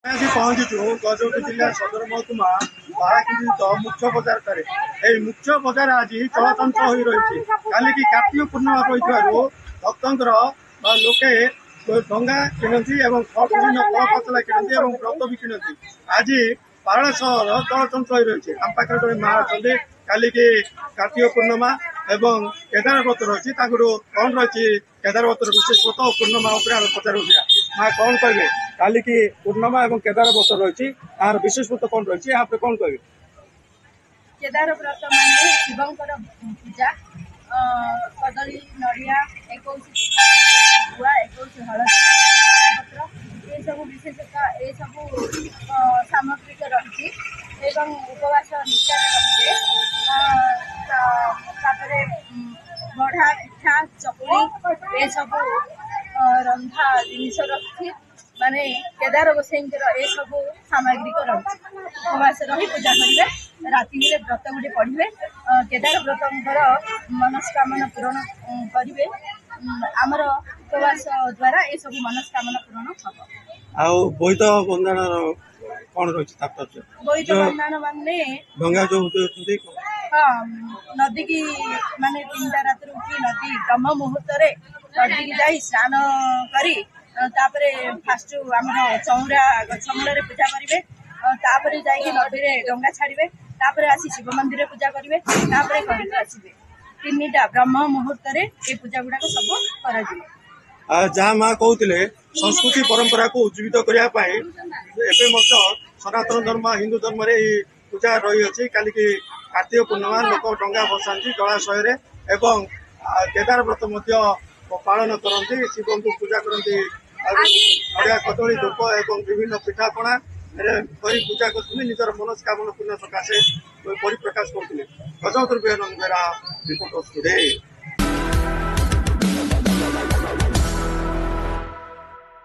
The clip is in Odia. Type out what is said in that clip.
ଆସି ପହଞ୍ଚିଛୁ ଗଜପତି ଜିଲ୍ଲା ସଦର ମହକୁମା ବାରାକିନ୍ଦିତ ମୁଖ୍ୟ ବଜାରଠାରେ। ଏହି ମୁଖ୍ୟ ବଜାର ଆଜି ଚଳଚଞ୍ଚଳ ହୋଇ ରହିଛି। କାଲିକି କାର୍ତ୍ତିକ ପୂର୍ଣ୍ଣିମା ରହିଥିବାରୁ ଭକ୍ତଙ୍କର ଲୋକେ ଡଙ୍ଗା କିଣନ୍ତି ଏବଂ ବିଭିନ୍ନ ଫଳ ଫସଲା କିଣନ୍ତି ଏବଂ ବ୍ରତ ବି କିଣନ୍ତି। ଆଜି ପାରଳା ସହର ଚଳଚଞ୍ଚଳ ହୋଇ ରହିଛି। ଆମ ପାଖରେ ଜଣେ ମା ଅଛନ୍ତି, କାଲିକି କାର୍ତ୍ତିକ ପୂର୍ଣ୍ଣିମା ଏବଂ କେଦାର ବ୍ରତ ରହିଛି। ତାଙ୍କଠୁ କ'ଣ ରହିଛି କେଦାର ବ୍ରତର ବିଶେଷ ବ୍ରତ ଓ ପୂର୍ଣ୍ଣିମା ଉପରେ ଆମେ ପଚାରୁଥିବା। ମା କ'ଣ କହିବେ? କାଲିକି ପୂର୍ଣ୍ଣିମା ଏବଂ କେଦାର ବ୍ରତ ରହିଛି, ତାହାର ବିଶେଷ ବ୍ରତ କ'ଣ ରହିଛି, ଏହା ଉପରେ କ'ଣ କହିବେ? କେଦାର ବ୍ରତ ମାନେ ଶିବଙ୍କର ପୂଜା। କଦଳୀ, ନଡ଼ିଆ, 21 ଗୁଆ, 21 ହଳଦୀ ପତ୍ର, ଏସବୁ ବିଶେଷତଃ ଏସବୁ ସାମଗ୍ରିକ ରହିଛି ଏବଂ ଉପବାସ ନିଷ୍ଠାରେ ରହିছে। ତାପରେ ବଢ଼ା, ପିଠା, ଚକୁଳି ଏସବୁ ରନ୍ଧା ଜିନିଷ ରଖିଛି। ମାନେ କେଦାର ଗୋସାଇଙ୍କର ଏସବୁ ସାମଗ୍ରିକ ରହିଛି। ଉପବାସ ରହି ପୂଜା କରିବେ, ରାତିରେ ବ୍ରତ ଗୋଟେ ପଢ଼ିବେ, କେଦାର ବ୍ରତଙ୍କର ମନସ୍କାମନା ପୂରଣ କରିବେ। ଆମର ଉପବାସ ଦ୍ୱାରା ଏସବୁ ମନସ୍କାମନା ପୂରଣ ହବ। ଆଉ ବୋଇତ ବନ୍ଦାଣର କ'ଣ ରହିଛି ତାତ୍ପର୍ଯ୍ୟ? ବୋଇତ ବନ୍ଦାଣ ମାନେ ଡଙ୍ଗା ଯୋଉ ଉଠଉଛନ୍ତି, ନଦୀକି ମାନେ 3ଟା ରାତିରୁ ଉଠି ନଦୀ ବ୍ରହ୍ମ ମୁହୂର୍ତ୍ତରେ ନଦୀକି ଯାଇ ସ୍ନାନ କରି ତାପରେ ଫାଷ୍ଟ ଆମର ଚଉରା ଗଛ ମୂଳରେ ପୂଜା କରିବେ, ତାପରେ ଯାଇକି ନଦୀରେ ଡଙ୍ଗା ଛାଡ଼ିବେ, ତାପରେ ଆସି ଶିବ ମନ୍ଦିରରେ ପୂଜା କରିବେ, ତାପରେ ଘରକୁ ଆସିବେ। 3ଟା ବ୍ରହ୍ମ ମୁହୂର୍ତ୍ତରେ ଏ ପୂଜା ଗୁଡ଼ାକ ସବୁ କରାଯିବ। ଯାହା ମା କହୁଥିଲେ ସଂସ୍କୃତି ପରମ୍ପରାକୁ ଉଜ୍ଜୀବିତ କରିବା ପାଇଁ ଏବେ ମଧ୍ୟ ସନାତନ ଧର୍ମ ହିନ୍ଦୁ ଧର୍ମରେ ଏହି ପୂଜା ରହିଅଛି। କାଲିକି କାର୍ତ୍ତିକ ପୂର୍ଣ୍ଣିମା ଲୋକ ଡଙ୍ଗା ଭସାନ୍ତି ଜଳାଶୟରେ ଏବଂ କେଦାର ବ୍ରତ ମଧ୍ୟ ପାଳନ କରନ୍ତି, ଶିବଙ୍କୁ ପୂଜା କରନ୍ତି, ନଡ଼ିଆ, କଦଳୀ, ଧୂପ ଏବଂ ବିଭିନ୍ନ ପିଠାପଣା କରି ପୂଜା କରୁଛନ୍ତି। ନିଜର ମନସ୍କାମନା ପୂର୍ଣ୍ଣ ସକାଶେ ପରିପ୍ରକାଶ କରୁଥିଲେ। ଗଜପତି ବେହେରା ରିପୋର୍ଟ।